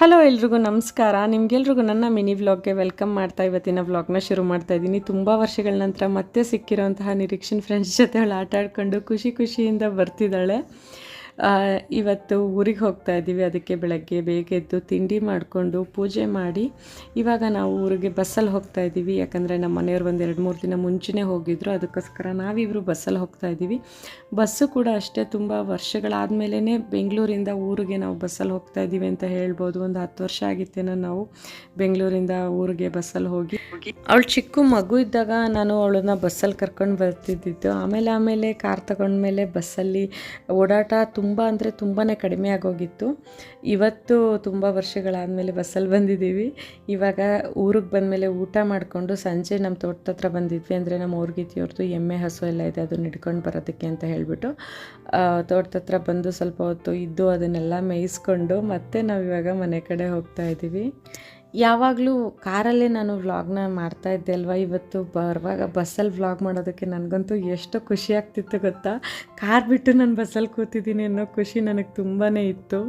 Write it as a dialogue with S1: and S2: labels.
S1: Hello ಎಲ್ರಿಗೂ ನಮಸ್ಕಾರ. ನಿಮಗೆಲ್ರಿಗೂ ನನ್ನ ಮಿನಿ ವ್ಲಾಗ್ಗೆ ವೆಲ್ಕಮ್ ಮಾಡ್ತಾ ಇವತ್ತಿನ ವ್ಲಾಗ್ನ ಶುರು ಮಾಡ್ತಾ ಇದ್ದೀನಿ. ತುಂಬ ವರ್ಷಗಳ ನಂತರ ಮತ್ತೆ ಸಿಕ್ಕಿರೋಂತಹ ನಿರೀಕ್ಷನ್ ಫ್ರೆಂಡ್ಸ್ ಜೊತೆ ಅವಳು ಆಟ ಆಡ್ಕೊಂಡು ಖುಷಿಯಿಂದ ಬರ್ತಿದ್ದಾಳೆ. ಇವತ್ತು ಊರಿಗೆ ಹೋಗ್ತಾ ಇದ್ದೀವಿ. ಅದಕ್ಕೆ ಬೆಳಗ್ಗೆ ಬೇಗ ಎದ್ದು ತಿಂಡಿ ಮಾಡಿಕೊಂಡು ಪೂಜೆ ಮಾಡಿ ಇವಾಗ ನಾವು ಊರಿಗೆ ಬಸ್ಸಲ್ಲಿ ಹೋಗ್ತಾ ಇದ್ದೀವಿ. ಯಾಕಂದರೆ ನಮ್ಮ ಮನೆಯವ್ರು ಒಂದು 2-3 ದಿನ ಮುಂಚೆನೇ ಹೋಗಿದ್ರು. ಅದಕ್ಕೋಸ್ಕರ ನಾವಿಬ್ಬರು ಬಸ್ಸಲ್ಲಿ ಹೋಗ್ತಾ ಇದ್ದೀವಿ. ಬಸ್ಸು ಕೂಡ ಅಷ್ಟೇ ತುಂಬ ವರ್ಷಗಳಾದಮೇಲೆ ಬೆಂಗಳೂರಿಂದ ಊರಿಗೆ ನಾವು ಬಸ್ಸಲ್ಲಿ ಹೋಗ್ತಾ ಇದ್ದೀವಿ ಅಂತ ಹೇಳ್ಬೋದು. ಒಂದು 10 ವರ್ಷ ಆಗಿತ್ತೇನೋ ನಾವು ಬೆಂಗಳೂರಿಂದ ಊರಿಗೆ ಬಸ್ಸಲ್ಲಿ ಹೋಗಿ. ಅವಳು ಚಿಕ್ಕ ಮಗು ಇದ್ದಾಗ ನಾನು ಅವಳನ್ನ ಬಸ್ಸಲ್ಲಿ ಕರ್ಕೊಂಡು ಬರ್ತಿದ್ದಿದ್ದು. ಆಮೇಲೆ ಕಾರ್ ತಗೊಂಡ್ಮೇಲೆ ಬಸ್ಸಲ್ಲಿ ಓಡಾಟ ತುಂಬ ಅಂದರೆ ತುಂಬಾ ಕಡಿಮೆ ಆಗೋಗಿತ್ತು. ಇವತ್ತು ತುಂಬ ವರ್ಷಗಳಾದಮೇಲೆ ಬಸ್ಸಲ್ಲಿ ಬಂದಿದ್ದೀವಿ. ಇವಾಗ ಊರಿಗೆ ಬಂದಮೇಲೆ ಊಟ ಮಾಡಿಕೊಂಡು ಸಂಜೆ ನಮ್ಮ ತೋಟದ ಹತ್ರ ಬಂದಿದ್ವಿ. ಅಂದರೆ ನಮ್ಮ ಊರ್ಗಿತಿಯವ್ರದ್ದು ಎಮ್ಮೆ ಹಸು ಎಲ್ಲ ಇದೆ, ಅದನ್ನ ಹಿಡ್ಕೊಂಡು ಬರೋದಕ್ಕೆ ಅಂತ ಹೇಳಿಬಿಟ್ಟು ತೋಟದ ಹತ್ರ ಬಂದು ಸ್ವಲ್ಪ ಹೊತ್ತು ಇದ್ದು ಅದನ್ನೆಲ್ಲ ಮೇಯಿಸ್ಕೊಂಡು ಮತ್ತೆ ನಾವು ಇವಾಗ ಮನೆ ಕಡೆ ಹೋಗ್ತಾ ಇದ್ದೀವಿ. ಯಾವಾಗಲೂ ಕಾರಲ್ಲೇ ನಾನು ವ್ಲಾಗ್ನ ಮಾಡ್ತಾಯಿದ್ದೆ ಅಲ್ವಾ. ಇವತ್ತು ಬರುವಾಗ ಬಸ್ಸಲ್ಲಿ ವ್ಲಾಗ್ ಮಾಡೋದಕ್ಕೆ ನನಗಂತೂ ಎಷ್ಟು ಖುಷಿ ಆಗ್ತಿತ್ತು ಗೊತ್ತಾ. ಕಾರ್ ಬಿಟ್ಟು ನಾನು ಬಸ್ಸಲ್ಲಿ ಕೂತಿದ್ದೀನಿ ಅನ್ನೋ ಖುಷಿ ನನಗೆ ತುಂಬಾ ಇತ್ತು.